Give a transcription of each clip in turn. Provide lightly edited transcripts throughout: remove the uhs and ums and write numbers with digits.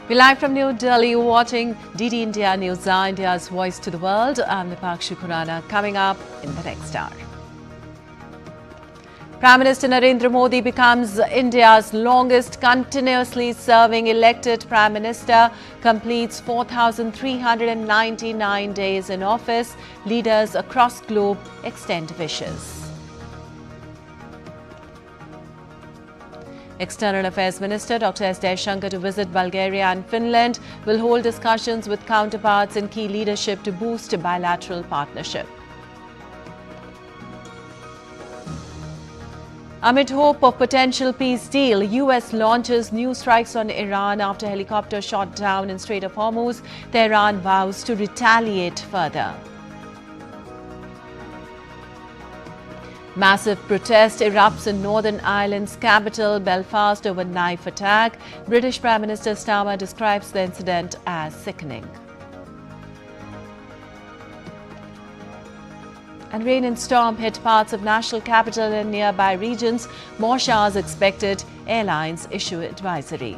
We're live from New Delhi, watching DD India NewsHour, India's voice to the world. I'm Nipakshi Khurana. Coming up in the next hour. Prime Minister Narendra Modi becomes India's longest continuously serving elected Prime Minister, completes 4,399 days in office. Leaders across globe extend wishes. External Affairs Minister Dr. S. Jaishankar to visit Bulgaria and Finland, will hold discussions with counterparts in key leadership to boost bilateral partnership. Amid hope of potential peace deal, US launches new strikes on Iran after helicopter shot down in Strait of Hormuz. Tehran vows to retaliate further. Massive protest erupts in Northern Ireland's capital, Belfast, over knife attack. British Prime Minister Starmer describes the incident as sickening. And rain and storm hit parts of national capital and nearby regions. More showers expected. Airlines issue advisory.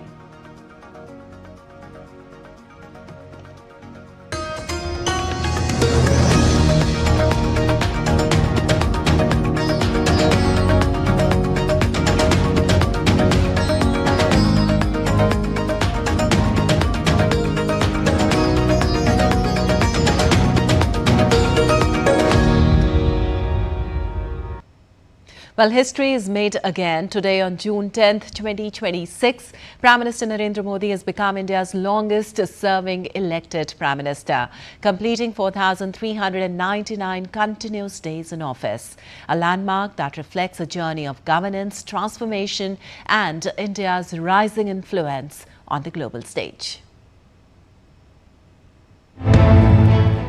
Well, history is made again. Today on June 10th, 2026, Prime Minister Narendra Modi has become India's longest-serving elected Prime Minister, completing 4,399 continuous days in office, a landmark that reflects a journey of governance, transformation and India's rising influence on the global stage.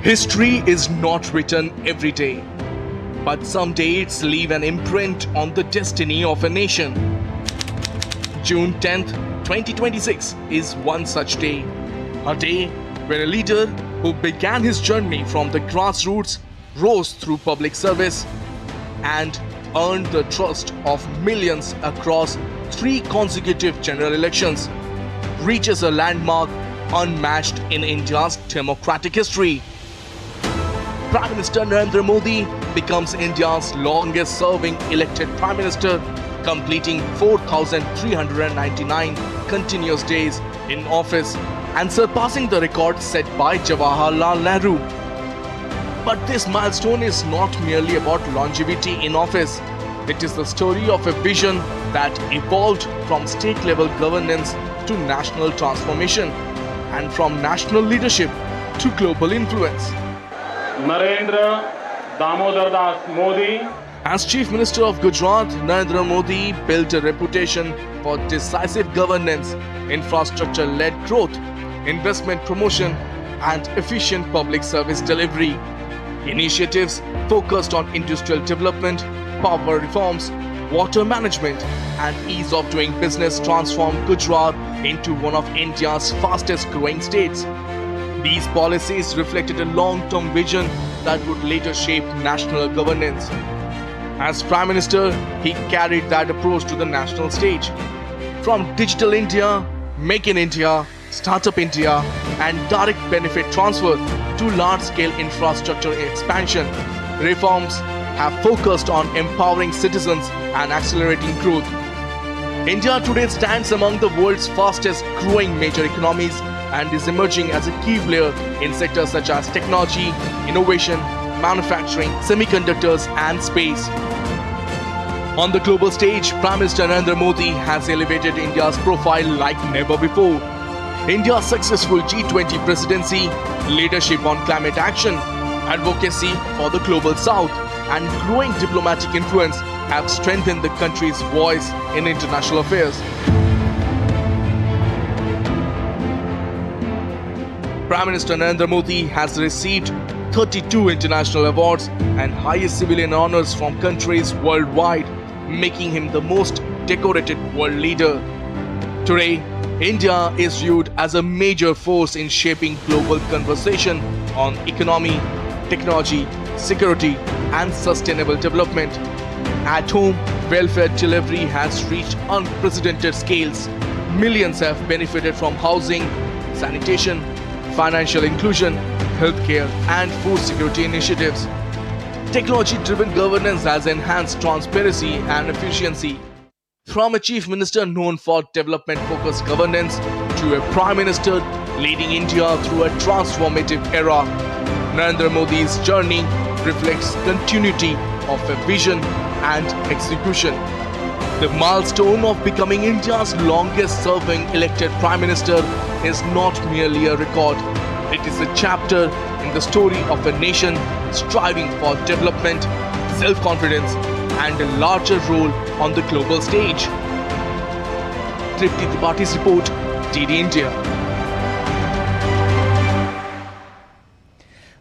History is not written every day, but some dates leave an imprint on the destiny of a nation. June 10th, 2026 is one such day. A day when a leader who began his journey from the grassroots rose through public service and earned the trust of millions across 3 consecutive general elections, reaches a landmark unmatched in India's democratic history. Prime Minister Narendra Modi becomes India's longest-serving elected Prime Minister, completing 4,399 continuous days in office and surpassing the record set by Jawaharlal Nehru. But this milestone is not merely about longevity in office. It is the story of a vision that evolved from state-level governance to national transformation and from national leadership to global influence. Narendra Damodar Das Modi. As Chief Minister of Gujarat, Narendra Modi built a reputation for decisive governance, infrastructure-led growth, investment promotion, and efficient public service delivery. Initiatives focused on industrial development, power reforms, water management, and ease of doing business transformed Gujarat into one of India's fastest-growing states. These policies reflected a long-term vision that would later shape national governance. As Prime Minister, he carried that approach to the national stage. From Digital India, Make in India, Startup India, and direct benefit transfer to large-scale infrastructure expansion, reforms have focused on empowering citizens and accelerating growth. India today stands among the world's fastest-growing major economies and is emerging as a key player in sectors such as technology, innovation, manufacturing, semiconductors and space. On the global stage, Prime Minister Narendra Modi has elevated India's profile like never before. India's successful G20 presidency, leadership on climate action, advocacy for the global south and growing diplomatic influence have strengthened the country's voice in international affairs. Prime Minister Narendra Modi has received 32 international awards and highest civilian honors from countries worldwide, making him the most decorated world leader. Today, India is viewed as a major force in shaping global conversation on economy, technology, security, and sustainable development. At home, welfare delivery has reached unprecedented scales. Millions have benefited from housing, sanitation, financial inclusion, healthcare and food security initiatives. Technology-driven governance has enhanced transparency and efficiency. From a chief minister known for development-focused governance to a prime minister leading India through a transformative era, Narendra Modi's journey reflects continuity of a vision and execution. The milestone of becoming India's longest-serving elected Prime Minister is not merely a record. It is a chapter in the story of a nation striving for development, self-confidence, and a larger role on the global stage. Tripti Tripathi's report, DD India.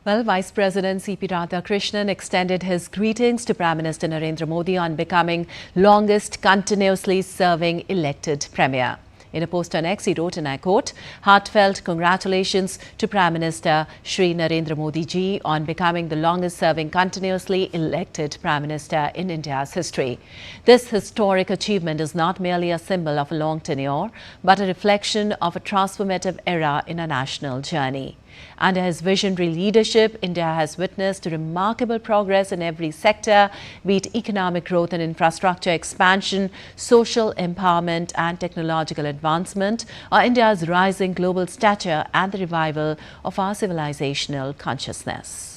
Well, Vice President C.P. Radhakrishnan extended his greetings to Prime Minister Narendra Modi on becoming longest continuously serving elected Premier. In a post on X, he wrote, and I quote, "Heartfelt congratulations to Prime Minister Shri Narendra Modi ji on becoming the longest serving continuously elected Prime Minister in India's history. This historic achievement is not merely a symbol of a long tenure, but a reflection of a transformative era in our national journey. Under his visionary leadership, India has witnessed remarkable progress in every sector, be it economic growth and infrastructure expansion, social empowerment and technological advancement, or India's rising global stature and the revival of our civilizational consciousness."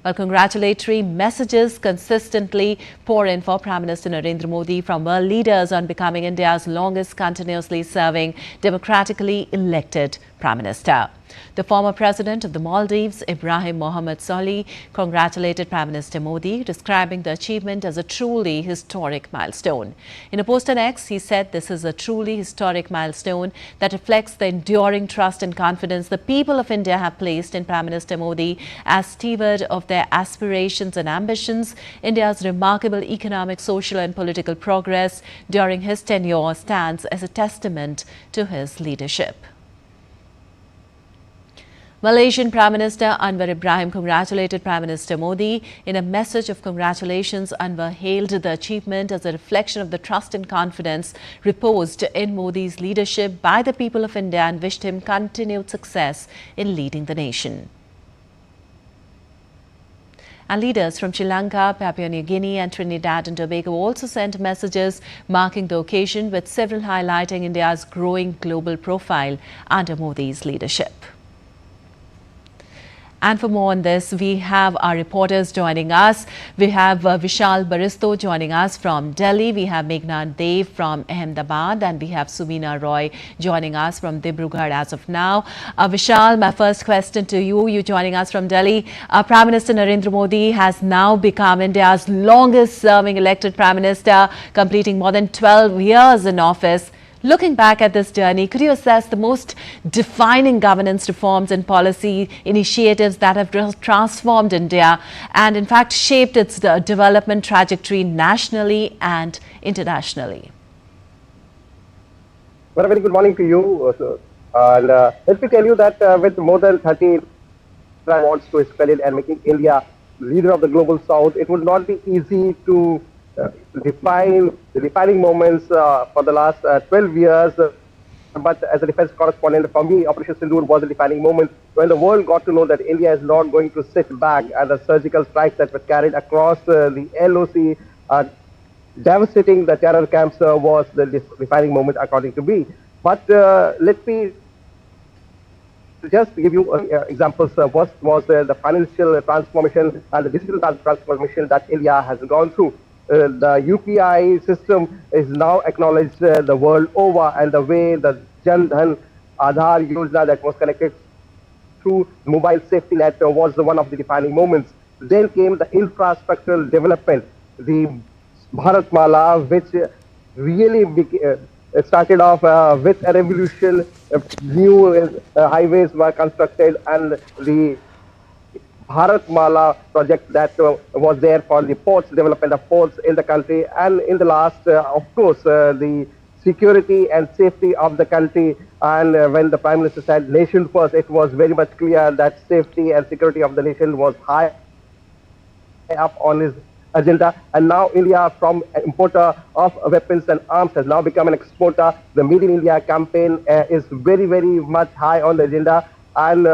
Well, congratulatory messages consistently pour in for Prime Minister Narendra Modi from world leaders on becoming India's longest continuously serving democratically elected Prime Minister. The former president of the Maldives, Ibrahim Mohammed Solih, congratulated Prime Minister Modi, describing the achievement as a truly historic milestone. In a post on X, he said this is a truly historic milestone that reflects the enduring trust and confidence the people of India have placed in Prime Minister Modi as steward of their aspirations and ambitions. India's remarkable economic, social and political progress during his tenure stands as a testament to his leadership. Malaysian Prime Minister Anwar Ibrahim congratulated Prime Minister Modi. In a message of congratulations, Anwar hailed the achievement as a reflection of the trust and confidence reposed in Modi's leadership by the people of India and wished him continued success in leading the nation. And leaders from Sri Lanka, Papua New Guinea and Trinidad and Tobago also sent messages marking the occasion, with several highlighting India's growing global profile under Modi's leadership. And for more on this, we have our reporters joining us. We have Vishal Baristo joining us from Delhi. We have Meghna Dev from Ahmedabad, and we have Sumina Roy joining us from Dibrugarh as of now. Vishal, my first question to you. You joining us from Delhi. Prime Minister Narendra Modi has now become India's longest serving elected Prime Minister, completing more than 12 years in office. Looking back at this journey, could you assess the most defining governance reforms and policy initiatives that have transformed India and in fact shaped its development trajectory nationally and internationally? Well, a very good morning to you. Let me tell you that with more than 30 awards to his credit and making India leader of the global south, it would not be easy to define the defining moments for the last 12 years. But as a defense correspondent, for me, Operation Sindoor was a defining moment when the world got to know that India is not going to sit back, and the surgical strikes that were carried across the LOC, devastating the terror camps, was the defining moment according to me. But let me just give you examples. First was the financial transformation and the digital transformation that India has gone through. The UPI system is now acknowledged the world over, and the way the Jan Dhan Aadhaar Yojana that was connected through mobile safety net was one of the defining moments. Then came the infrastructural development, the Bharat Mala, which really started off with a revolution. New highways were constructed, and the Bharat Mala project that was there for the ports, development of ports in the country, and in the last, of course, the security and safety of the country. And when the Prime Minister said nation first, it was very much clear that safety and security of the nation was high up on his agenda. And now India, from an importer of weapons and arms, has now become an exporter. The Made in India campaign is very, very much high on the agenda. And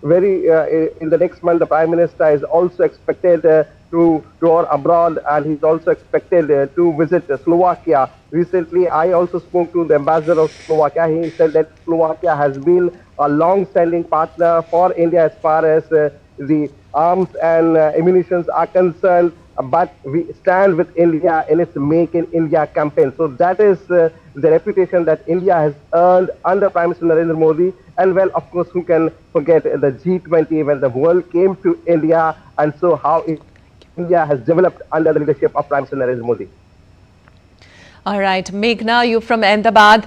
in the next month, the Prime Minister is also expected to tour abroad, and he's also expected to visit Slovakia. Recently, I also spoke to the ambassador of Slovakia. He said that Slovakia has been a long-standing partner for India as far as the arms and ammunitions are concerned, but we stand with India in its Make in India campaign. So that is the reputation that India has earned under Prime Minister Narendra Modi. And well, of course, who can forget the G20 when the world came to India, and so how India has developed under the leadership of Prime Minister Narendra Modi. All right, Meghna, you from Ahmedabad.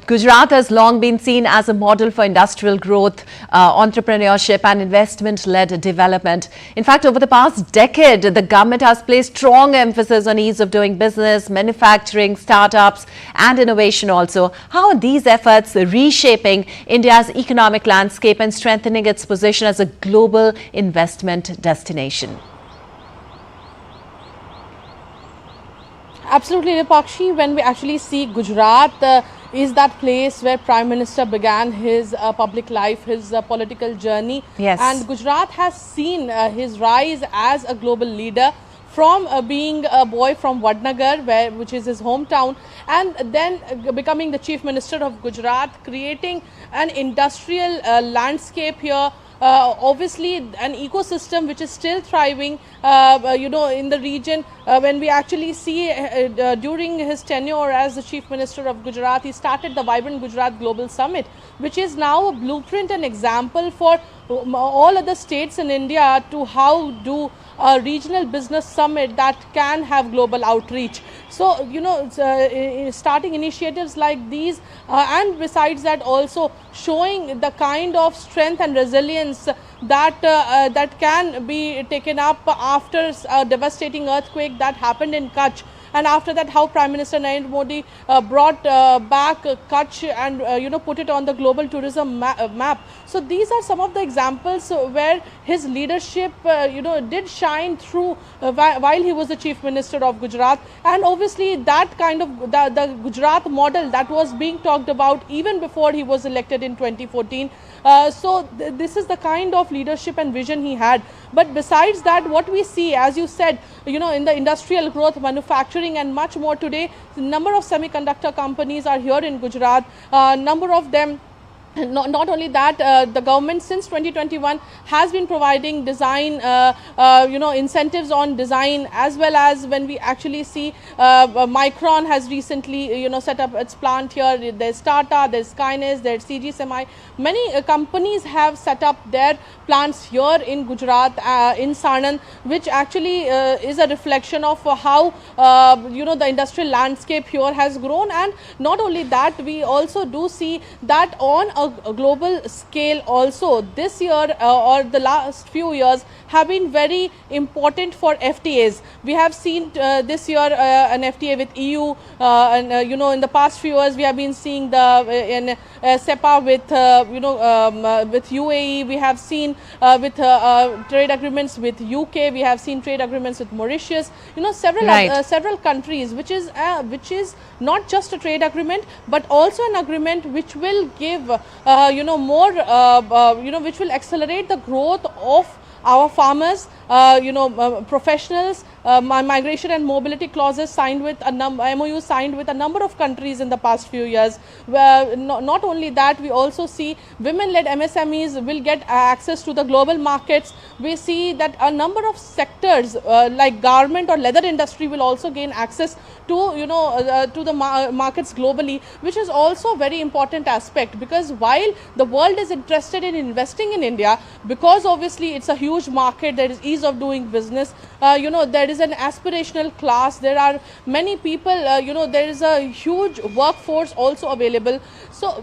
Gujarat has long been seen as a model for industrial growth, entrepreneurship and investment-led development. In fact, over the past decade, the government has placed strong emphasis on ease of doing business, manufacturing, startups and innovation also. How are these efforts reshaping India's economic landscape and strengthening its position as a global investment destination? Absolutely, Nipakshi. When we actually see Gujarat is that place where Prime Minister began his public life, his political journey. Yes. And Gujarat has seen his rise as a global leader from being a boy from Vadnagar, which is his hometown, and then becoming the Chief Minister of Gujarat, creating an industrial landscape here. Obviously an ecosystem which is still thriving in the region. When we actually see during his tenure as the Chief Minister of Gujarat, he started the Vibrant Gujarat Global Summit, which is now a blueprint and example for all other states in India to how do a regional business summit that can have global outreach. So, starting initiatives like these and besides that also showing the kind of strength and resilience that can be taken up after a devastating earthquake that happened in Kutch. And after that, how Prime Minister Narendra Modi brought back Kutch and put it on the global tourism map. So these are some of the examples where his leadership did shine through while he was the Chief Minister of Gujarat. And obviously that kind of the Gujarat model that was being talked about even before he was elected in 2014. This is the kind of leadership and vision he had. But besides that, what we see, as you said, in the industrial growth, manufacturing and much more today, the number of semiconductor companies are here in Gujarat. Number of them. Not only that, the government since 2021 has been providing design, incentives on design, as well as when we actually see Micron has recently, set up its plant here. There's Tata, there's Skynes, there's CG Semi. Many companies have set up their plants here in Gujarat, in Sanand, which actually is a reflection of how, the industrial landscape here has grown. And not only that, we also do see that on a global scale also this year or the last few years have been very important for FTAs. We have seen this year an FTA with EU, and in the past few years we have been seeing the SEPA with UAE. We have seen with trade agreements with UK. We have seen trade agreements with Mauritius. Several countries, which is not just a trade agreement, but also an agreement which will give which will accelerate the growth of our farmers, professionals, migration and mobility clauses signed with MOUs signed with a number of countries in the past few years. Not only that, we also see women-led MSMEs will get access to the global markets. We see that a number of sectors like garment or leather industry will also gain access to the markets globally, which is also a very important aspect, because while the world is interested in investing in India, because obviously it's a huge market, there is ease of doing business, there is an aspirational class, there are many people, there is a huge workforce also available. So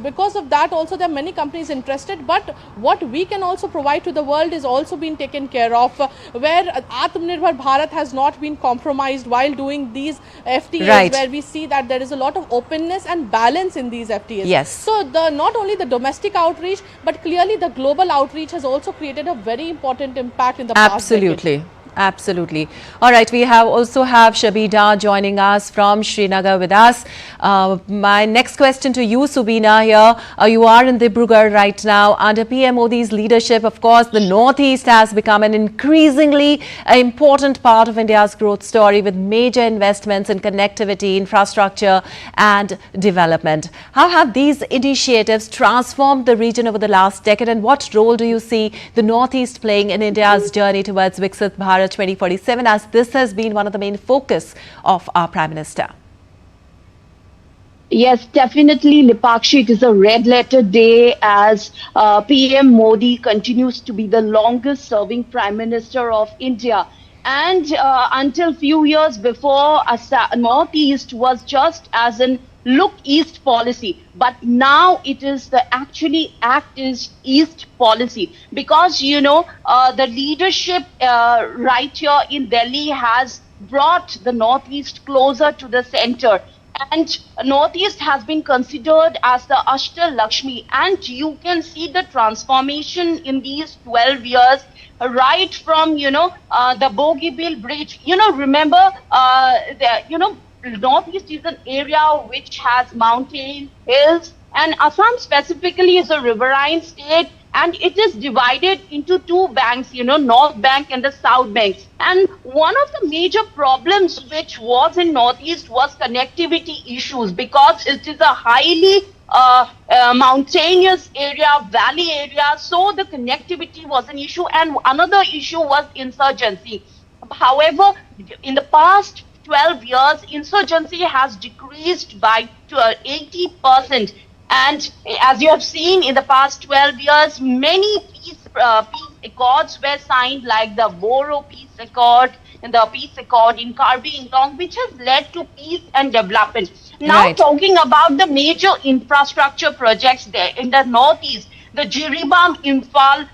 because of that also there are many companies interested, but what we can also provide to the world is also being taken care of, where Atmanirbhar Bharat has not been compromised while doing these FTAs, where we see that there is a lot of openness and balance in these FTAs. Yes. So not only the domestic outreach, but clearly the global outreach has also created a very important impact in the past decade. Absolutely. Absolutely. All right, we also have Shabida joining us from Srinagar with us. My next question to you, Subina, here. You are in Dibrugarh right now. Under PM Modi's leadership, of course, the Northeast has become an increasingly important part of India's growth story with major investments in connectivity, infrastructure and development. How have these initiatives transformed the region over the last decade, and what role do you see the Northeast playing in India's journey towards Viksit Bharat 2047, as this has been one of the main focus of our Prime Minister? Yes, definitely, Lipakshi. It is a red letter day as PM Modi continues to be the longest serving Prime Minister of India. And until few years before, Northeast was just as an look east policy, but now it is the actually act is east policy, because the leadership right here in Delhi has brought the Northeast closer to the center, and Northeast has been considered as the Ashtar Lakshmi, and you can see the transformation in these 12 years, right from the Bogeybill Bridge. Remember Northeast is an area which has mountains, hills, and Assam specifically is a riverine state, and it is divided into two banks, North Bank and the South Bank. And one of the major problems which was in Northeast was connectivity issues, because it is a highly mountainous area, valley area, so the connectivity was an issue, and another issue was insurgency. However, in the past 12 years, insurgency has decreased by 80%. And as you have seen, in the past 12 years, many peace accords were signed, like the Boro Peace Accord and the Peace Accord in Karbi Anglong, which has led to peace and development. Now, talking about the major infrastructure projects there in the Northeast, the Jiribam, Imphal,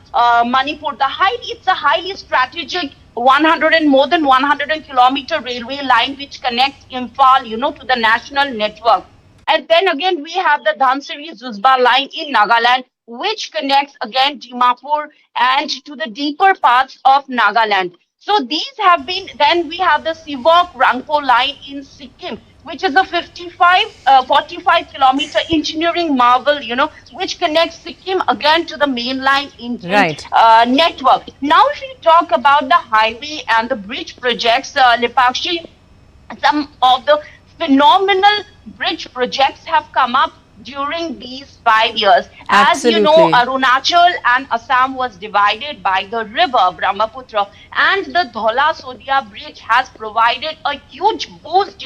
Manipur, it's a highly strategic more than 100-kilometer railway line which connects Imphal, to the national network. And then again, we have the Dhansiri-Zuzba line in Nagaland, which connects again Dimapur and to the deeper parts of Nagaland. So these have been, then we have the Sivok-Rangpo line in Sikkim, which is a 45-kilometer engineering marvel, which connects Sikkim again to the mainline Indian network. Now, if we talk about the highway and the bridge projects, Lipakshi, some of the phenomenal bridge projects have come up during these 5 years. As you know, Arunachal and Assam was divided by the river Brahmaputra, and the Dhola-Sodia bridge has provided a huge boost,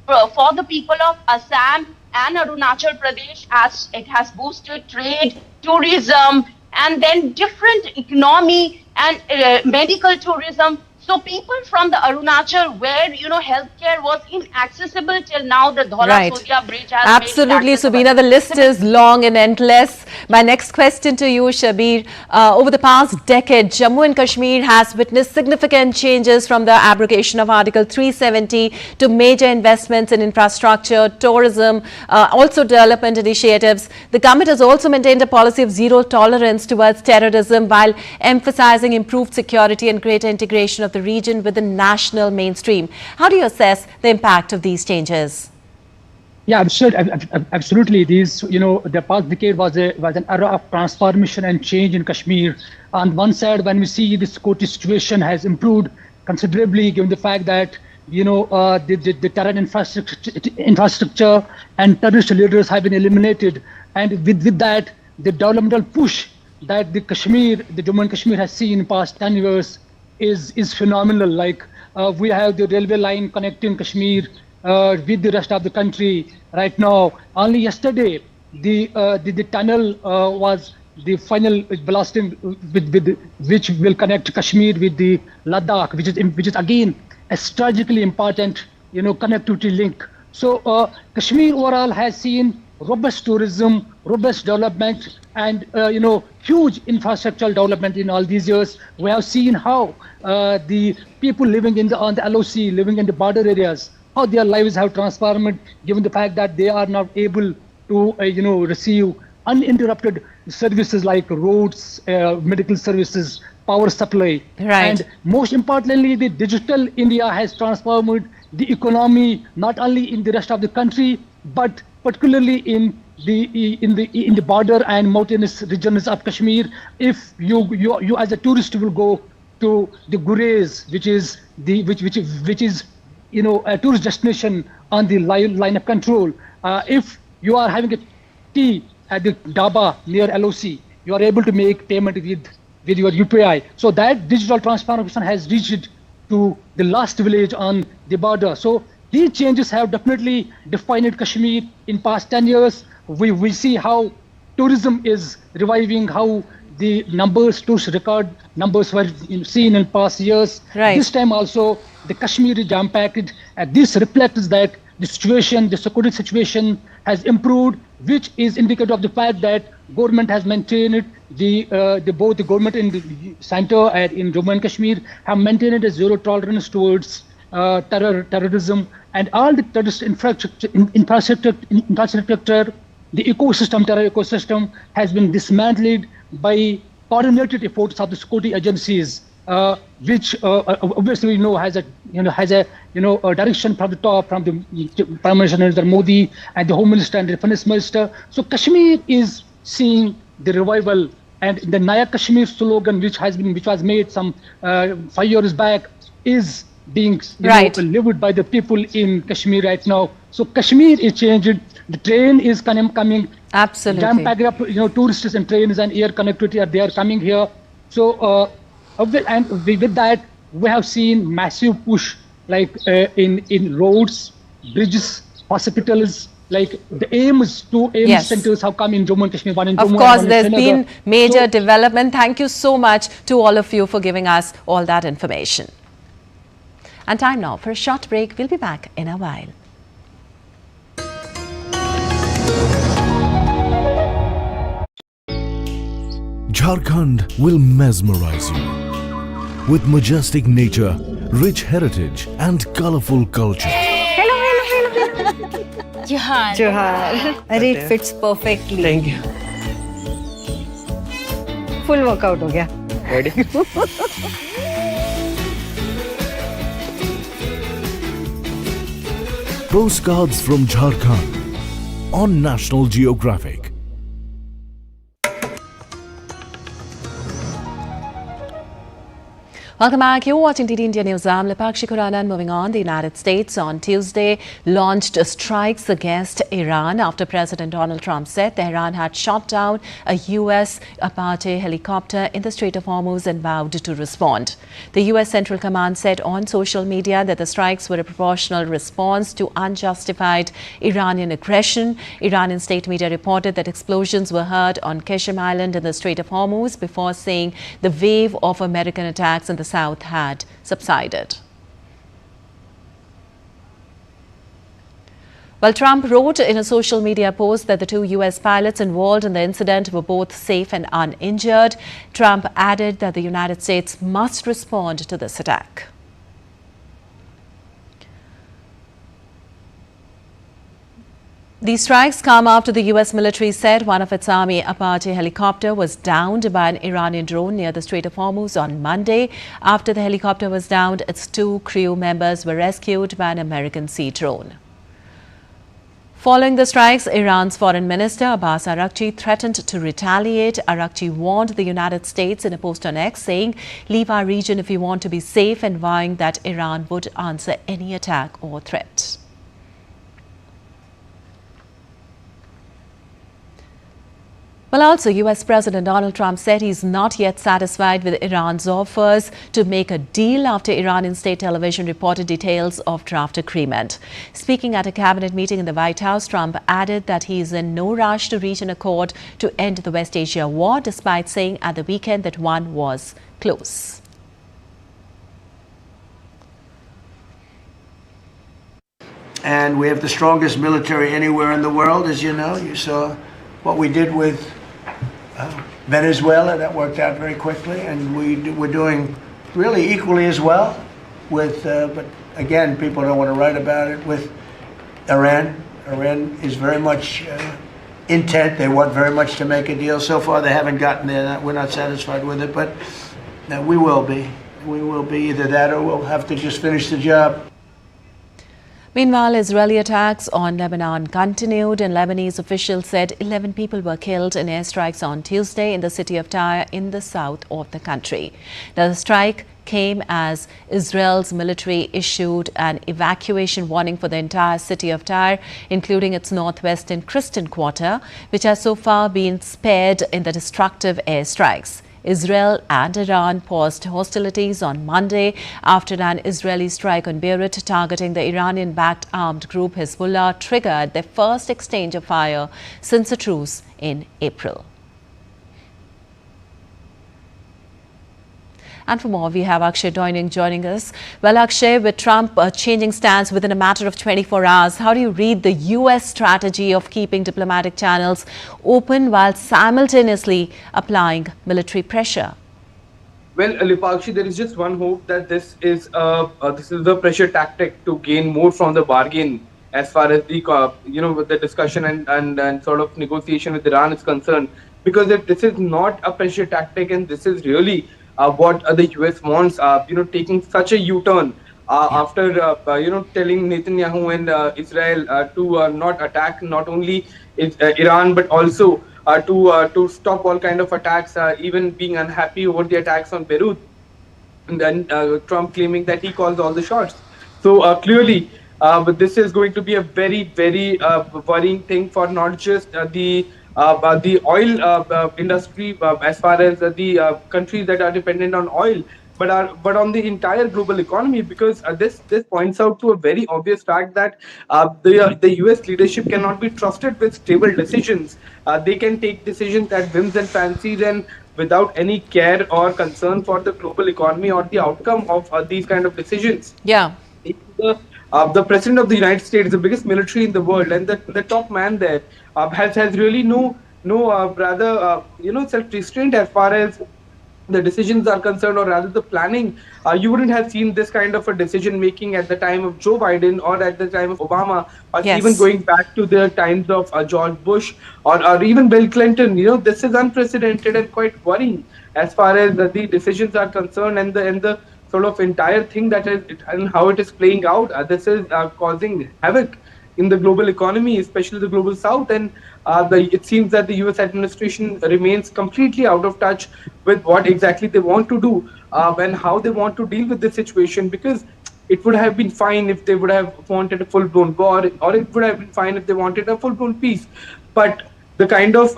for the people of Assam and Arunachal Pradesh, as it has boosted trade, tourism, and then different economy and medical tourism. So people from the Arunachal, where healthcare was inaccessible till now, the Dhola-Sodia bridge has Absolutely, made it accessible. Subina, the list is long and endless. My next question to you, Shabir. Over the past decade, Jammu and Kashmir has witnessed significant changes, from the abrogation of Article 370 to major investments in infrastructure, tourism, also development initiatives. The government has also maintained a policy of zero tolerance towards terrorism, while emphasizing improved security and greater integration of the region with the national mainstream. How do you assess the impact of these changes? Yeah, absolutely. These, the past decade was an era of transformation and change in Kashmir. On one side, when we see the security situation has improved considerably, given the fact that the terror infrastructure and terrorist leaders have been eliminated, and with that, the developmental push that the Jammu and Kashmir has seen in past 10 years is phenomenal. Like we have the railway line connecting Kashmir with the rest of the country right now. Only yesterday, the tunnel was the final blasting, which will connect Kashmir with the Ladakh, which is again a strategically important connectivity link. So Kashmir overall has seen robust tourism, robust development, and huge infrastructural development in all these years. We have seen how the people living on the LOC, living in the border areas, how their lives have transformed, given the fact that they are not able to receive uninterrupted services like roads, medical services, power supply. Right. And most importantly, the digital India has transformed the economy not only in the rest of the country, but particularly in the border and mountainous regions of Kashmir. If you as a tourist will go to the Gurez, which is a tourist destination on the line of control. If you are having a tea at the Daba near LOC, you are able to make payment with your UPI. So that digital transformation has reached to the last village on the border. So these changes have definitely defined Kashmir in past 10 years. We see how tourism is reviving, how the tourist record numbers were seen in past years. Right. This time also, the Kashmir is jam-packed. This reflects that the security situation has improved, which is indicative of the fact that government has maintained both the government in the center and in Jammu and Kashmir have maintained a zero tolerance towards terrorism, and all the terrorist infrastructure, the terror ecosystem has been dismantled by coordinated efforts of the security agencies, which obviously we know has a direction from the top, from the Prime Minister Narendra Modi and the Home Minister and the Finance Minister. So Kashmir is seeing the revival, and the Naya Kashmir slogan, which was made some 5 years back, is being lived by the people in Kashmir right now. So Kashmir is changed. The train is coming. Absolutely. Jam-packed up, tourists and trains and air connectivity they are coming here. So, and with that, we have seen massive push, like in roads, bridges, hospitals. Like the aim is to centers have come in Jammu and Kashmir. One in Jammu, of course, and there's been major development. Thank you so much to all of you for giving us all that information. And time now for a short break. We'll be back in a while. Jharkhand will mesmerize you with majestic nature, rich heritage and colorful culture. Hello. Johar. It fits perfectly. Thank you. Full workout ho gaya. Ready? Postcards from Jharkhand on National Geographic. Welcome back. You're watching DD India News. I'm Lipakshi Khurana. Moving on, the United States on Tuesday launched strikes against Iran after President Donald Trump said Tehran had shot down a U.S. Apache helicopter in the Strait of Hormuz and vowed to respond. The U.S. Central Command said on social media that the strikes were a proportional response to unjustified Iranian aggression. Iranian state media reported that explosions were heard on Qasem Island in the Strait of Hormuz before saying the wave of American attacks in the south had subsided. Well, Trump wrote in a social media post that the two U.S. pilots involved in the incident were both safe and uninjured. Trump added that the United States must respond to this attack. These strikes come after the U.S. military said one of its Army Apache helicopter was downed by an Iranian drone near the Strait of Hormuz on Monday. After the helicopter was downed, its two crew members were rescued by an American sea drone. Following the strikes, Iran's Foreign Minister Abbas Araghchi threatened to retaliate. Araghchi warned the United States in a post on X, saying, "Leave our region if you want to be safe," and vowing that Iran would answer any attack or threat. Well, also, U.S. President Donald Trump said he's not yet satisfied with Iran's offers to make a deal after Iranian state television reported details of draft agreement. Speaking at a cabinet meeting in the White House, Trump added that he is in no rush to reach an accord to end the West Asia war, despite saying at the weekend that one was close. And we have the strongest military anywhere in the world, as you know. You saw what we did with Venezuela. That worked out very quickly, and we're doing really equally as well with, but again, people don't want to write about it, with Iran. Iran is very much intent. They want very much to make a deal. So far, they haven't gotten there. We're not satisfied with it, but we will be. We will be either that or we'll have to just finish the job. Meanwhile, Israeli attacks on Lebanon continued, and Lebanese officials said 11 people were killed in airstrikes on Tuesday in the city of Tyre in the south of the country. Now, the strike came as Israel's military issued an evacuation warning for the entire city of Tyre, including its northwestern Christian quarter, which has so far been spared in the destructive airstrikes. Israel and Iran paused hostilities on Monday after an Israeli strike on Beirut targeting the Iranian-backed armed group Hezbollah triggered their first exchange of fire since a truce in April. And for more, we have Akshay joining us. Well, Akshay, with Trump changing stance within a matter of 24 hours, how do you read the U.S. strategy of keeping diplomatic channels open while simultaneously applying military pressure? Well, Lipakshi, there is just one hope that this is the pressure tactic to gain more from the bargain as far as the with the discussion and sort of negotiation with Iran is concerned. Because if this is not a pressure tactic and this is really what the US wants, taking such a U-turn after telling Netanyahu and Israel to not attack not only Iran but also to stop all kind of attacks, even being unhappy over the attacks on Beirut, and then Trump claiming that he calls all the shots. So clearly, but this is going to be a very, very worrying thing for not just the oil industry as far as the countries that are dependent on oil, but on the entire global economy, because this points out to a very obvious fact that the US leadership cannot be trusted with stable decisions. They can take decisions at whims and fancies and without any care or concern for the global economy or the outcome of these kind of decisions. Yeah. The president of the United States, the biggest military in the world, and the top man there has really no self-restraint as far as the decisions are concerned, or rather the planning. You wouldn't have seen this kind of a decision making at the time of Joe Biden or at the time of Obama, or even going back to the times of George Bush or even Bill Clinton. This is unprecedented and quite worrying as far as the decisions are concerned, and the sort of entire thing that is and how it is playing out. This is causing havoc in the global economy, especially the global south, and it seems that the US administration remains completely out of touch with what exactly they want to do and how they want to deal with this situation, because it would have been fine if they would have wanted a full-blown war, or it would have been fine if they wanted a full-blown peace. But the kind of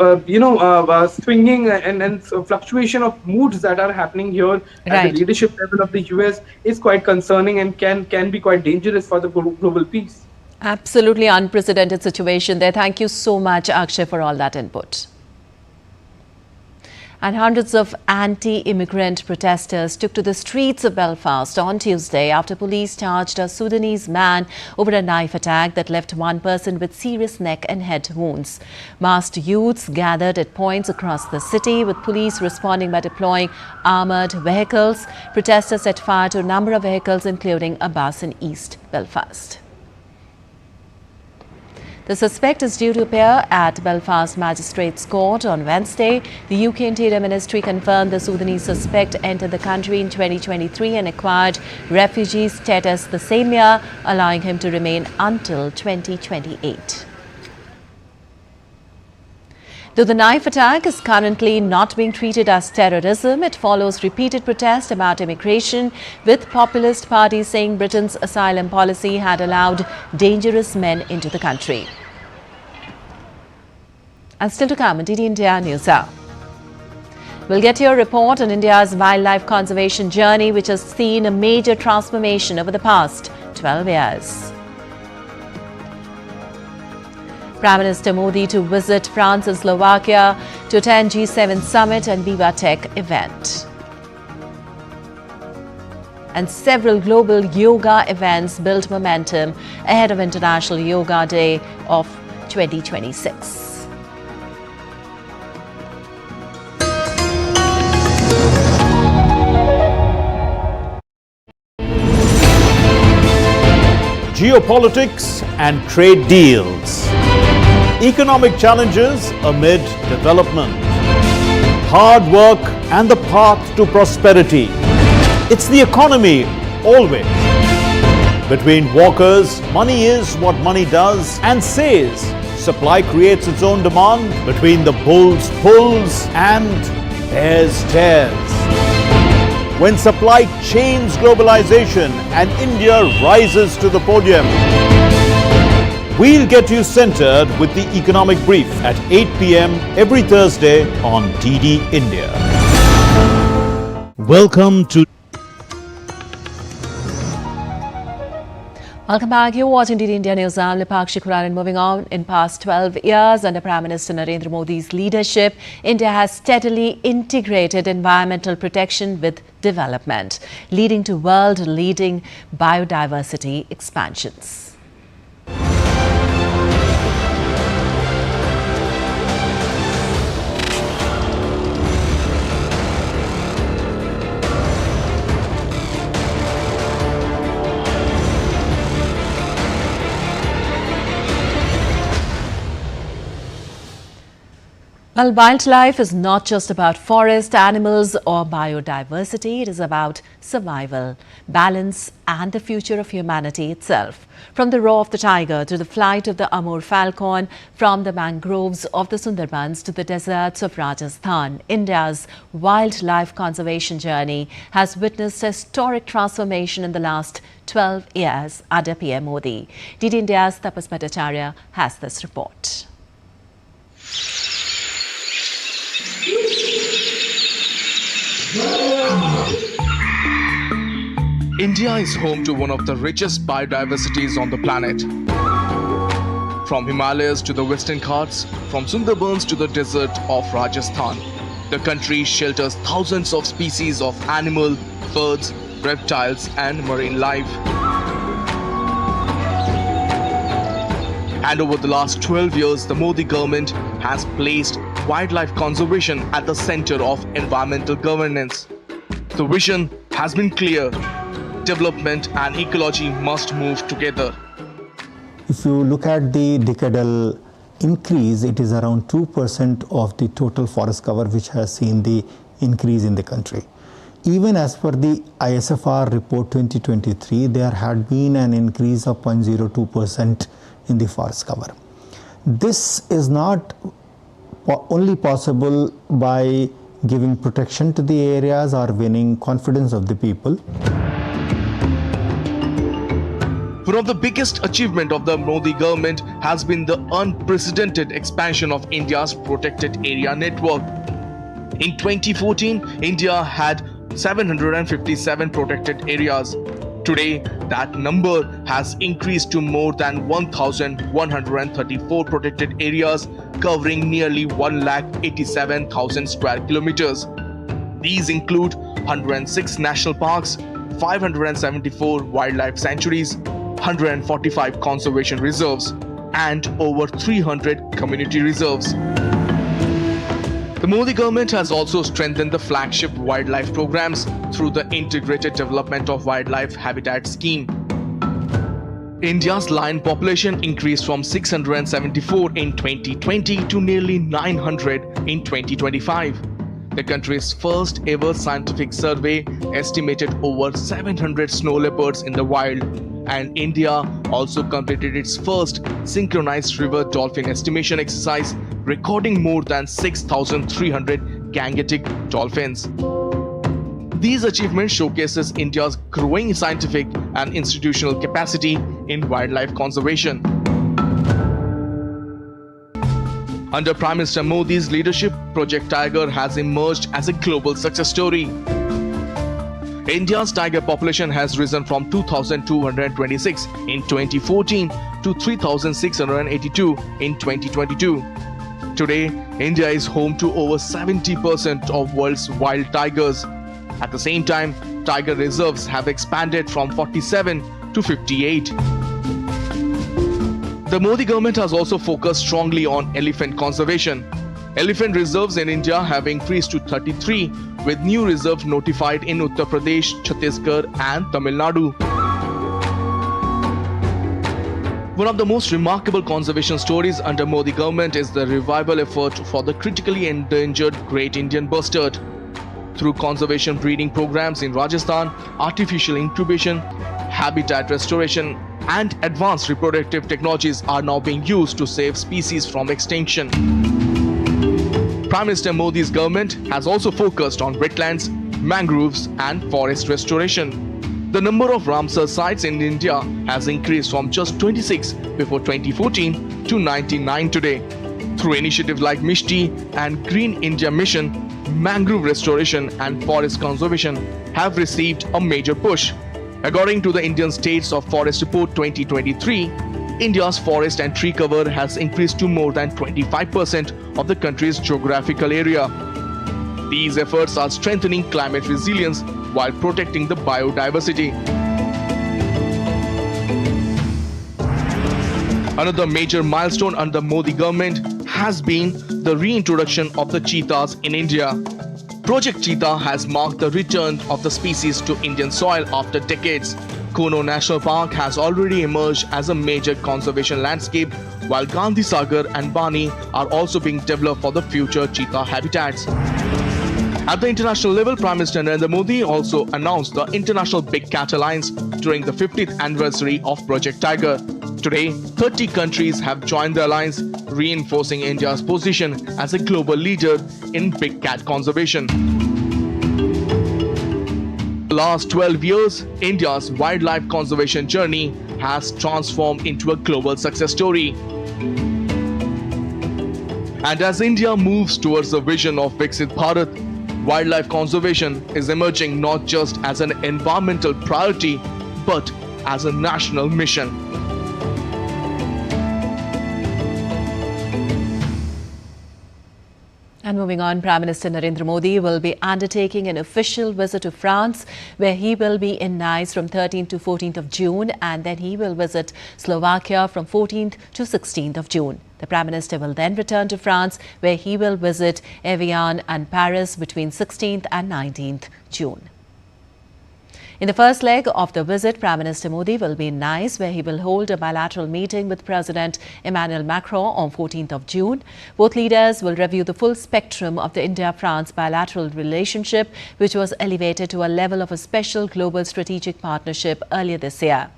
swinging and fluctuation of moods that are happening here at the leadership level of the US is quite concerning and can be quite dangerous for the global peace. Absolutely unprecedented situation there. Thank you so much, Akshay, for all that input. And hundreds of anti-immigrant protesters took to the streets of Belfast on Tuesday after police charged a Sudanese man over a knife attack that left one person with serious neck and head wounds. Masked youths gathered at points across the city, with police responding by deploying armoured vehicles. Protesters set fire to a number of vehicles, including a bus in East Belfast. The suspect is due to appear at Belfast Magistrates Court on Wednesday. The UK Interior Ministry confirmed the Sudanese suspect entered the country in 2023 and acquired refugee status the same year, allowing him to remain until 2028. Though the knife attack is currently not being treated as terrorism, it follows repeated protests about immigration, with populist parties saying Britain's asylum policy had allowed dangerous men into the country. And still to come on DD India NewsHour. We'll get your report on India's wildlife conservation journey, which has seen a major transformation over the past 12 years. Prime Minister Modi to visit France and Slovakia to attend G7 summit and Viva Tech event. And several global yoga events build momentum ahead of International Yoga Day of 2026. Geopolitics and trade deals. Economic challenges amid development. Hard work and the path to prosperity. It's the economy always. Between walkers, money is what money does and says. Supply creates its own demand. Between the bulls pulls and bears tears. When supply chains globalization and India rises to the podium, we'll get you centered with the Economic Brief at 8 p.m. every Thursday on DD India. Welcome to Welcome back. You're watching DD India News. I'm Lipakshi Khuraran. Moving on, in past 12 years under Prime Minister Narendra Modi's leadership, India has steadily integrated environmental protection with development, leading to world-leading biodiversity expansions. Well, wildlife is not just about forest, animals or biodiversity. It is about survival, balance and the future of humanity itself. From the roar of the tiger to the flight of the Amur falcon, from the mangroves of the Sundarbans to the deserts of Rajasthan, India's wildlife conservation journey has witnessed historic transformation in the last 12 years under PM Modi. DD India's Tapas Bhattacharya has this report. India is home to one of the richest biodiversities on the planet. From Himalayas to the Western Ghats, from Sundarbans to the desert of Rajasthan, the country shelters thousands of species of animal, birds, reptiles and marine life. And over the last 12 years, the Modi government has placed wildlife conservation at the center of environmental governance. The vision has been clear. Development and ecology must move together. If you look at the decadal increase, it is around 2% of the total forest cover which has seen the increase in the country. Even as per the ISFR report 2023, there had been an increase of 0.02% in the forest cover. This is not only possible by giving protection to the areas or winning confidence of the people. One of the biggest achievements of the Modi government has been the unprecedented expansion of India's protected area network. In 2014, India had 757 protected areas. Today, that number has increased to more than 1,134 protected areas, covering nearly 1,87,000 square kilometers. These include 106 national parks, 574 wildlife sanctuaries, 145 conservation reserves, and over 300 community reserves. The Modi government has also strengthened the flagship wildlife programs through the Integrated Development of Wildlife Habitat Scheme. India's lion population increased from 674 in 2020 to nearly 900 in 2025. The country's first ever scientific survey estimated over 700 snow leopards in the wild, and India also completed its first synchronized river dolphin estimation exercise, recording more than 6,300 gangetic dolphins. These achievements showcases India's growing scientific and institutional capacity in wildlife conservation. Under Prime Minister Modi's leadership, Project Tiger has emerged as a global success story. India's tiger population has risen from 2,226 in 2014 to 3,682 in 2022. Today, India is home to over 70% of world's wild tigers. At the same time, tiger reserves have expanded from 47 to 58. The Modi government has also focused strongly on elephant conservation. Elephant reserves in India have increased to 33, with new reserves notified in Uttar Pradesh, Chhattisgarh and Tamil Nadu. One of the most remarkable conservation stories under Modi government is the revival effort for the critically endangered Great Indian Bustard. Through conservation breeding programs in Rajasthan, artificial incubation, habitat restoration, and advanced reproductive technologies are now being used to save species from extinction. Prime Minister Modi's government has also focused on wetlands, mangroves, and forest restoration. The number of Ramsar sites in India has increased from just 26 before 2014 to 99 today. Through initiatives like Mishti and Green India Mission, mangrove restoration and forest conservation have received a major push. According to the Indian States of Forest Report 2023, India's forest and tree cover has increased to more than 25% of the country's geographical area. These efforts are strengthening climate resilience while protecting the biodiversity. Another major milestone under Modi government has been the reintroduction of the cheetahs in India. Project Cheetah has marked the return of the species to Indian soil after decades. Kuno National Park has already emerged as a major conservation landscape, while Gandhi Sagar and Bani are also being developed for the future cheetah habitats. At the international level, Prime Minister Narendra Modi also announced the International Big Cat Alliance during the 50th anniversary of Project Tiger. Today, 30 countries have joined the alliance, reinforcing India's position as a global leader in big cat conservation. The last 12 years, India's wildlife conservation journey has transformed into a global success story. And as India moves towards the vision of Viksit Bharat, wildlife conservation is emerging not just as an environmental priority, but as a national mission. And moving on, Prime Minister Narendra Modi will be undertaking an official visit to France, where he will be in Nice from 13th to 14th of June, and then he will visit Slovakia from 14th to 16th of June. The Prime Minister will then return to France, where he will visit Evian and Paris between 16th and 19th June. In the first leg of the visit, Prime Minister Modi will be in Nice, where he will hold a bilateral meeting with President Emmanuel Macron on 14th of June. Both leaders will review the full spectrum of the India-France bilateral relationship, which was elevated to a level of a special global strategic partnership earlier this year.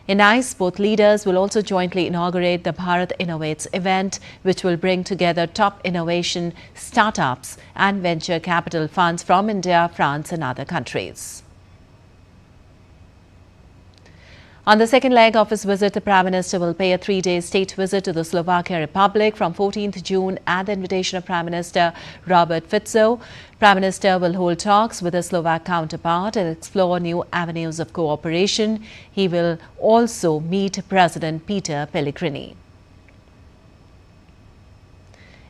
In Nice, both leaders will also jointly inaugurate the Bharat Innovates event, which will bring together top innovation, startups and venture capital funds from India, France and other countries. On the second leg of his visit, the Prime Minister will pay a 3-day state visit to the Slovakia Republic from 14th June at the invitation of Prime Minister Robert Fico. Prime Minister will hold talks with his Slovak counterpart and explore new avenues of cooperation. He will also meet President Peter Pellegrini.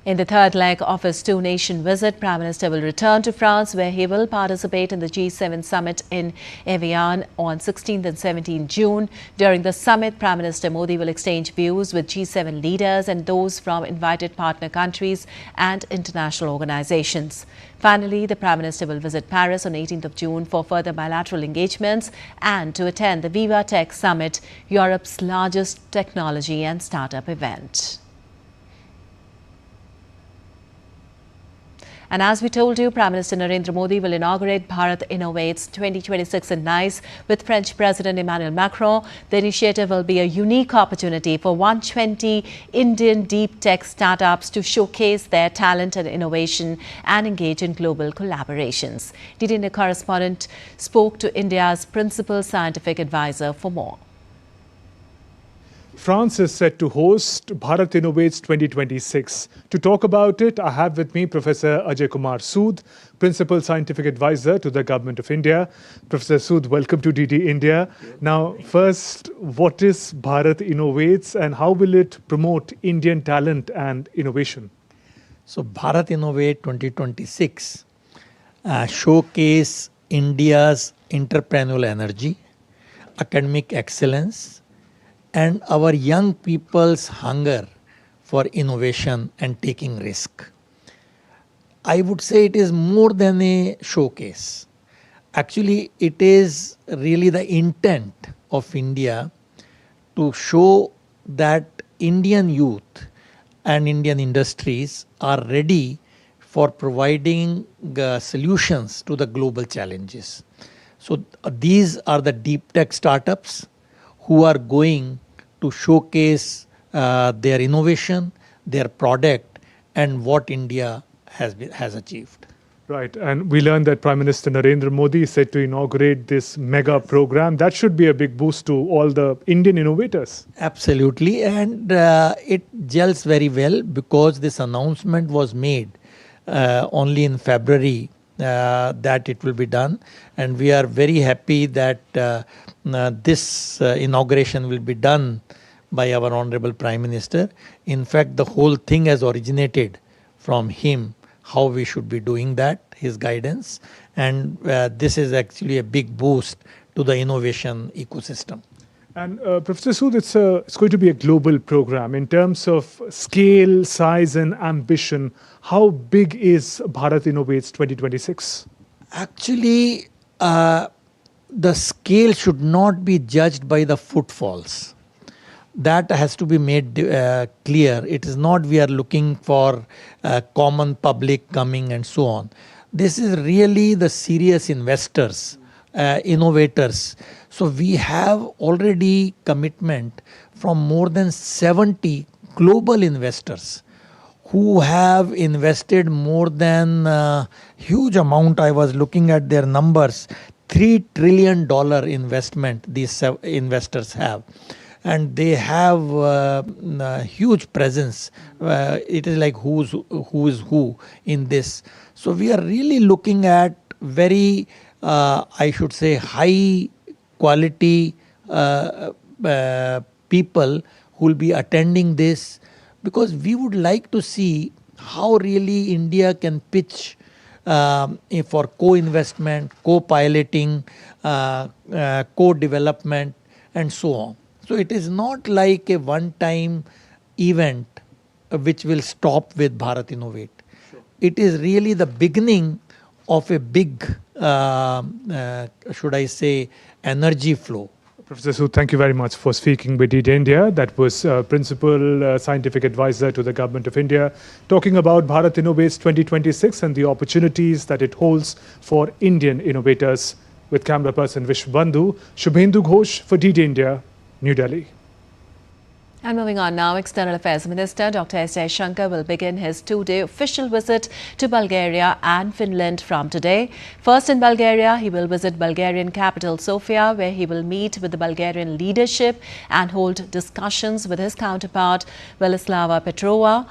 In the third leg of his two-nation visit, Prime Minister will return to France, where he will participate in the G7 summit in Evian on 16th and 17th June. During the summit, Prime Minister Modi will exchange views with G7 leaders and those from invited partner countries and international organizations. Finally, the Prime Minister will visit Paris on 18th of June for further bilateral engagements and to attend the Viva Tech Summit, Europe's largest technology and startup event. And as we told you, Prime Minister Narendra Modi will inaugurate Bharat Innovates 2026 in Nice with French President Emmanuel Macron. The initiative will be a unique opportunity for 120 Indian deep tech startups to showcase their talent and innovation and engage in global collaborations. DD correspondent spoke to India's principal scientific advisor for more. France is set to host Bharat Innovates 2026. To talk about it, I have with me Professor Ajay Kumar Sood, Principal Scientific Advisor to the Government of India. Professor Sood, welcome to DD India. Now, first, what is Bharat Innovates and how will it promote Indian talent and innovation? So, Bharat Innovate 2026 showcase India's entrepreneurial energy, academic excellence, and our young people's hunger for innovation and taking risk. I would say it is more than a showcase. Actually, it is really the intent of India to show that Indian youth and Indian industries are ready for providing solutions to the global challenges. So these are the deep tech startups who are going to showcase their innovation, their product, and what India has achieved. Right, and we learned that Prime Minister Narendra Modi is set to inaugurate this mega program. That should be a big boost to all the Indian innovators. Absolutely, and it gels very well because this announcement was made only in February that it will be done, and we are very happy that this inauguration will be done by our Honorable Prime Minister. In fact, the whole thing has originated from him, how we should be doing that, his guidance, and this is actually a big boost to the innovation ecosystem. And Professor Sood, it's going to be a global program. In terms of scale, size and ambition, how big is Bharat Innovates 2026? Actually, the scale should not be judged by the footfalls. That has to be made clear. It is not we are looking for common public coming and so on. This is really the serious investors, innovators. So we have already commitment from more than 70 global investors who have invested more than huge amount. I was looking at their numbers, $3 trillion investment these investors have. And they have huge presence. It is like who is who in this. So we are really looking at very, I should say, high quality people who will be attending this, because we would like to see how really India can pitch for co-investment, co-piloting, co-development and so on. So it is not like a one-time event which will stop with Bharat Innovate. Sure. It is really the beginning of a big, should I say, energy flow. Professor Sood, thank you very much for speaking with DD India. That was Principal Scientific Advisor to the Government of India, talking about Bharat Innovates 2026 and the opportunities that it holds for Indian innovators. With camera person Vishwabandhu, Shubhendu Ghosh for DD India, New Delhi. And moving on now, External Affairs Minister Dr. S. Jaishankar will begin his two-day official visit to Bulgaria and Finland from today. First in Bulgaria, he will visit Bulgarian capital Sofia, where he will meet with the Bulgarian leadership and hold discussions with his counterpart, Velislava Petrova.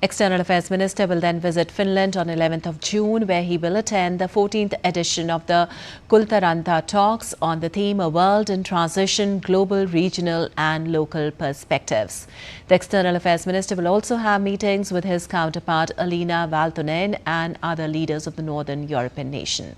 External Affairs Minister will then visit Finland on 11th of June, where he will attend the 14th edition of the Kultaranta talks on the theme A World in Transition, Global, Regional and Local Perspectives. The External Affairs Minister will also have meetings with his counterpart Alina Valtonen and other leaders of the Northern European nation.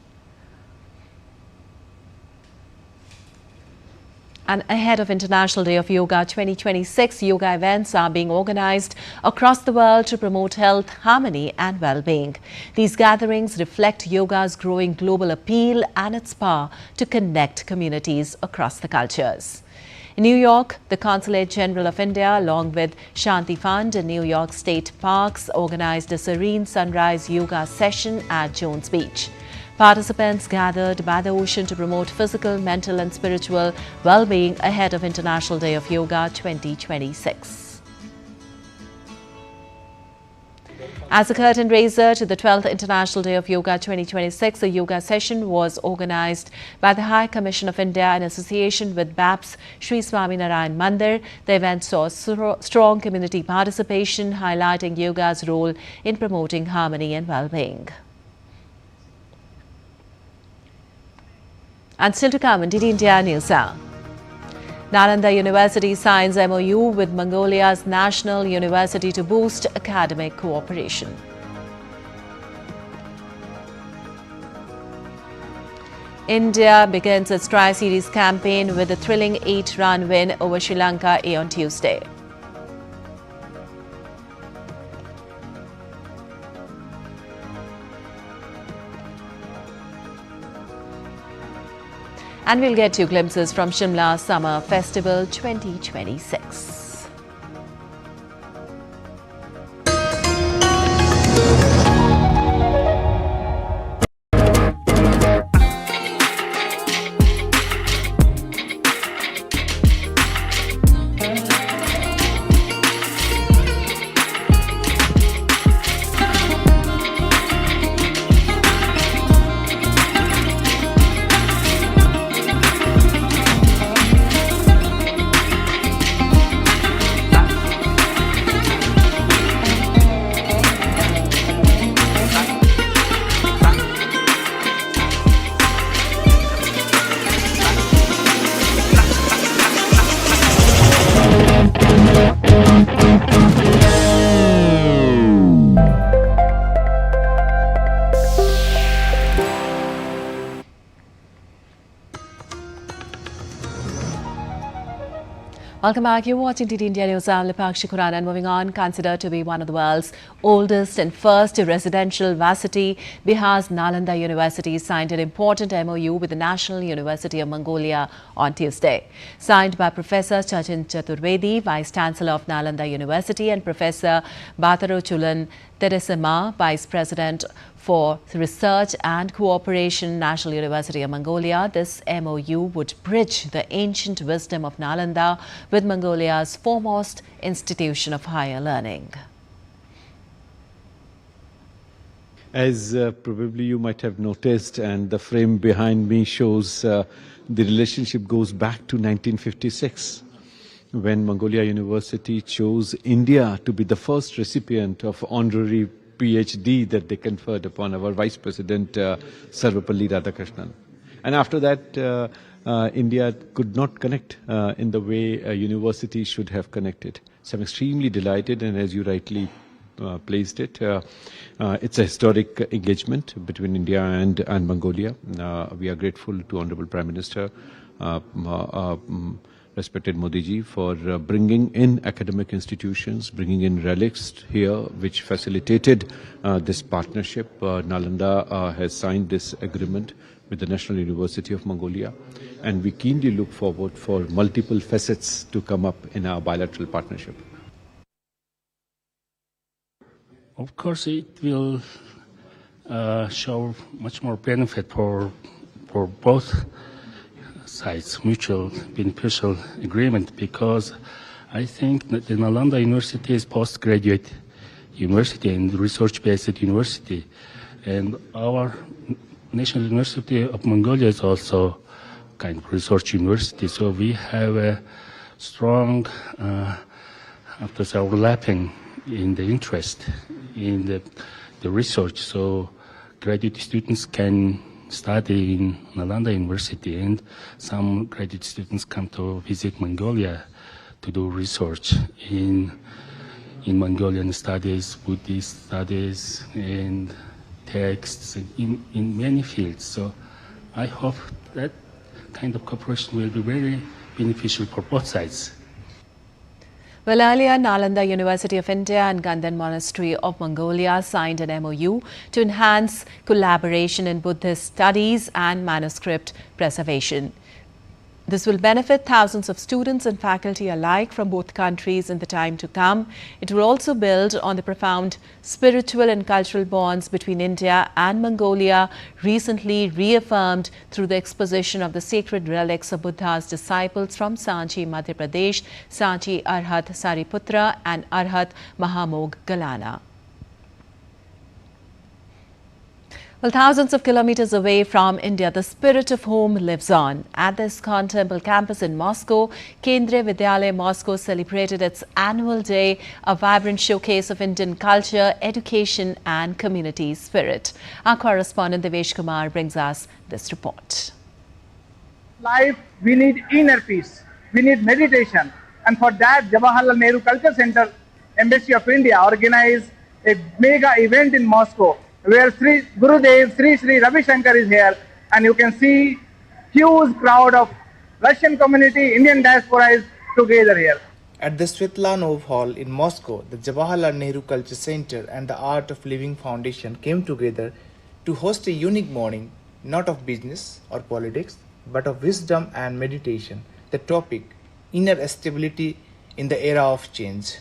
And ahead of International Day of Yoga 2026, yoga events are being organized across the world to promote health, harmony and well-being. These gatherings reflect yoga's growing global appeal and its power to connect communities across the cultures. In New York, the Consulate General of India, along with Shanti Fund and New York State Parks, organized a serene sunrise yoga session at Jones Beach. Participants gathered by the ocean to promote physical, mental and spiritual well-being ahead of International Day of Yoga 2026. As a curtain raiser to the 12th International Day of Yoga 2026, a yoga session was organized by the High Commission of India in association with BAPS Sri Swaminarayan Mandir. The event saw strong community participation, highlighting yoga's role in promoting harmony and well-being. And still to come in DD India NewsHour. Nalanda University signs MOU with Mongolia's National University to boost academic cooperation. India begins its Tri-Series campaign with a thrilling 8-run win over Sri Lanka on Tuesday. And we'll get 2 glimpses from Shimla Summer Festival 2026. Welcome back. You're watching TT India News. I'm Lipakshi Khurana, and moving on, considered to be one of the world's oldest and first residential varsity, Bihar's Nalanda University signed an important MOU with the National University of Mongolia on Tuesday. Signed by Professor Chachin Chaturvedi, Vice Chancellor of Nalanda University, and Professor Batarochulan Teresema, Vice President for Research and Cooperation, National University of Mongolia. This MOU would bridge the ancient wisdom of Nalanda with Mongolia's foremost institution of higher learning. As probably you might have noticed, and the frame behind me shows the relationship goes back to 1956, when Mongolia University chose India to be the first recipient of honorary PhD that they conferred upon our Vice President Sarvapalli Radhakrishnan. And after that, India could not connect in the way a university should have connected. So I'm extremely delighted, and as you rightly placed it, it's a historic engagement between India and Mongolia. We are grateful to Honorable Prime Minister, respected Modi ji, for bringing in academic institutions, bringing in relics here, which facilitated this partnership. Nalanda has signed this agreement with the National University of Mongolia, and we keenly look forward for multiple facets to come up in our bilateral partnership. Of course, it will show much more benefit for both sides, mutual beneficial agreement, because I think that the Nalanda University is postgraduate university and research-based university, and our National University of Mongolia is also kind of research university. So we have a strong, overlapping in the interest in the research. So graduate students can study in Nalanda University, and some graduate students come to visit Mongolia to do research in Mongolian studies, Buddhist studies, and texts in many fields. So I hope that kind of cooperation will be very beneficial for both sides. Well, earlier, Nalanda University of India and Ganden Monastery of Mongolia signed an MOU to enhance collaboration in Buddhist studies and manuscript preservation. This will benefit thousands of students and faculty alike from both countries in the time to come. It will also build on the profound spiritual and cultural bonds between India and Mongolia, recently reaffirmed through the exposition of the sacred relics of Buddha's disciples from Sanchi, Madhya Pradesh, Sanchi Arhat Sariputra and Arhat Mahamog Galana. Well, thousands of kilometers away from India, the spirit of home lives on. At the ISKCON Temple campus in Moscow, Kendriya Vidyalaya Moscow celebrated its annual day, a vibrant showcase of Indian culture, education and community spirit. Our correspondent Devesh Kumar brings us this report. Life, we need inner peace, we need meditation, and for that Jawaharlal Nehru Culture Center, Embassy of India organized a mega event in Moscow, where Sri Gurudev, Sri Ravi Shankar is here, and you can see huge crowd of Russian community, Indian diaspora is together here. At the Svetlanov Hall in Moscow, the Jawaharlal Nehru Culture Center and the Art of Living Foundation came together to host a unique morning, not of business or politics, but of wisdom and meditation. The topic, inner stability in the era of change.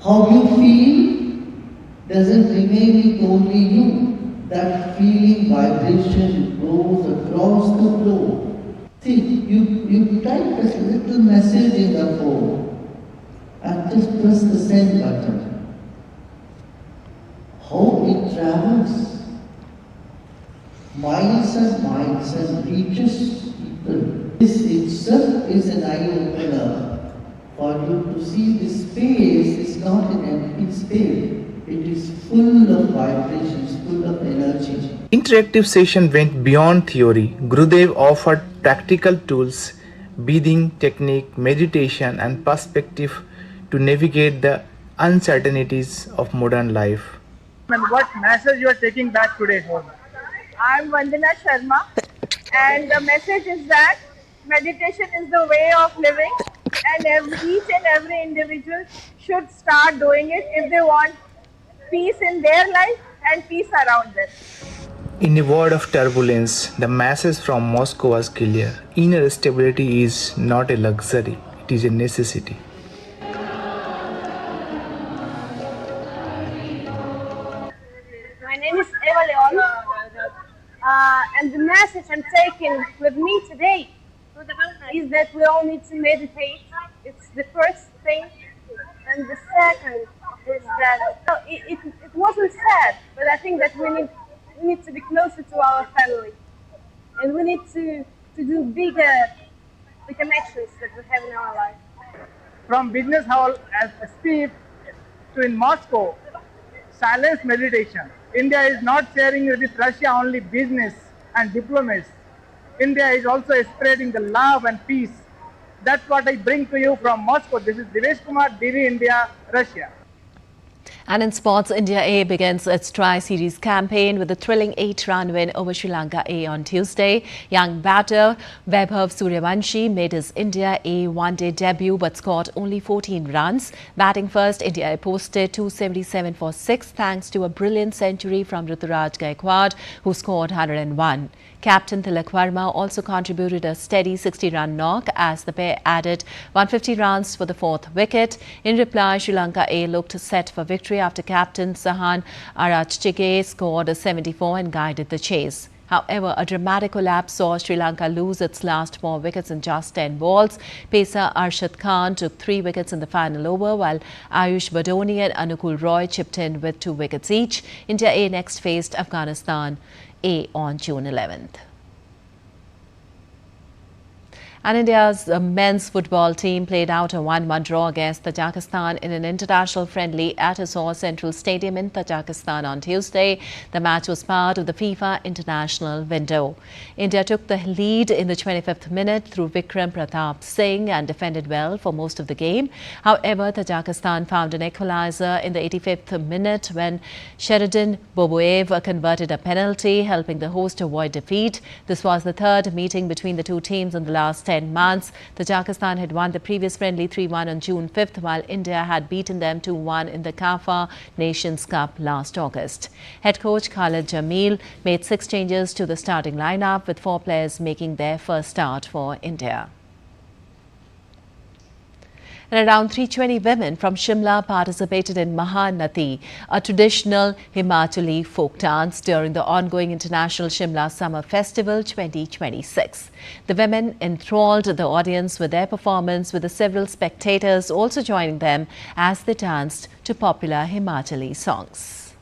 How you feel doesn't remain with only you. That feeling vibration goes across the floor. See, you type a little message in the phone and just press the send button. How it travels, miles and reaches people. This itself is an eye-opener for you to see this space is not an empty space. It is full of vibrations, full of energy. Interactive session went beyond theory. Gurudev offered practical tools, breathing technique, meditation and perspective to navigate the uncertainties of modern life. And what message you are taking back today home? I'm Vandana Sharma, and the message is that meditation is the way of living, and each and every individual should start doing it if they want peace in their life and peace around them. In a world of turbulence, the message from Moscow was clear. Inner stability is not a luxury, it is a necessity. My name is Eva Leon, and the message I'm taking with me today is that we all need to meditate. It's the first thing, and the second is that it wasn't sad, but I think that we need to be closer to our family, and we need to do bigger the connections that we have in our life. From business hall as a speech to in Moscow, silence meditation. India is not sharing with Russia only business and diplomacy. India is also spreading the love and peace. That's what I bring to you from Moscow. This is Divesh Kumar, DV India, Russia. And in sports, India A begins its Tri-Series campaign with a thrilling 8-run win over Sri Lanka A on Tuesday. Young batter Vaibhav Suryavanshi made his India A one-day debut but scored only 14 runs. Batting first, India A posted 277 for 6 thanks to a brilliant century from Ruturaj Gaikwad, who scored 101. Captain Tilak Verma also contributed a steady 60-run knock as the pair added 150 runs for the 4th wicket. In reply, Sri Lanka A looked set for victory after captain Sahan Arachchike scored a 74 and guided the chase. However, a dramatic collapse saw Sri Lanka lose its last 4 wickets in just 10 balls. Pacer Arshad Khan took 3 wickets in the final over, while Ayush Badoni and Anukul Roy chipped in with 2 wickets each. India A next faced Afghanistan A on June 11th. And India's men's football team played out a 1-1 draw against Tajikistan in an international friendly at Asor Central Stadium in Tajikistan on Tuesday. The match was part of the FIFA international window. India took the lead in the 25th minute through Vikram Pratap Singh and defended well for most of the game. However, Tajikistan found an equalizer in the 85th minute when Sheridan Boboev converted a penalty, helping the host avoid defeat. This was the third meeting between the two teams in the last 10 months. Tajikistan had won the previous friendly 3-1 on June 5th, while India had beaten them 2-1 in the CAFA Nations Cup last August. Head coach Khalid Jamil made 6 changes to the starting lineup, with 4 players making their first start for India. And around 320 women from Shimla participated in Mahanati, a traditional Himachali folk dance during the ongoing International Shimla Summer Festival 2026. The women enthralled the audience with their performance, with the several spectators also joining them as they danced to popular Himachali songs.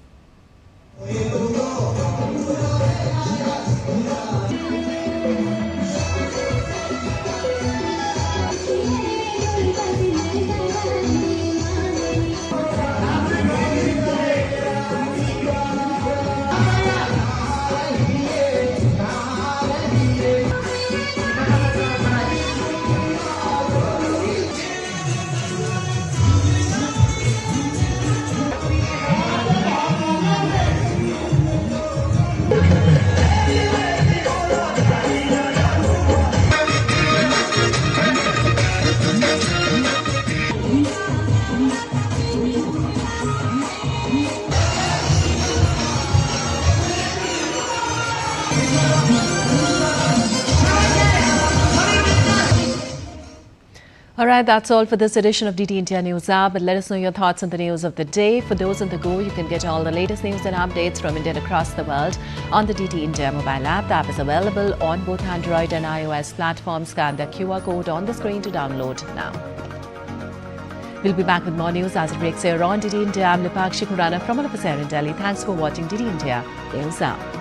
All right, that's all for this edition of DT India NewsHour. But let us know your thoughts on the news of the day. For those on the go, you can get all the latest news and updates from India and across the world on the DT India mobile app. The app is available on both Android and iOS platforms. Scan the QR code on the screen to download now. We'll be back with more news as it breaks here on DT India. I'm Lipakshi Khurana from all of us here in Delhi. Thanks for watching DT India NewsHour.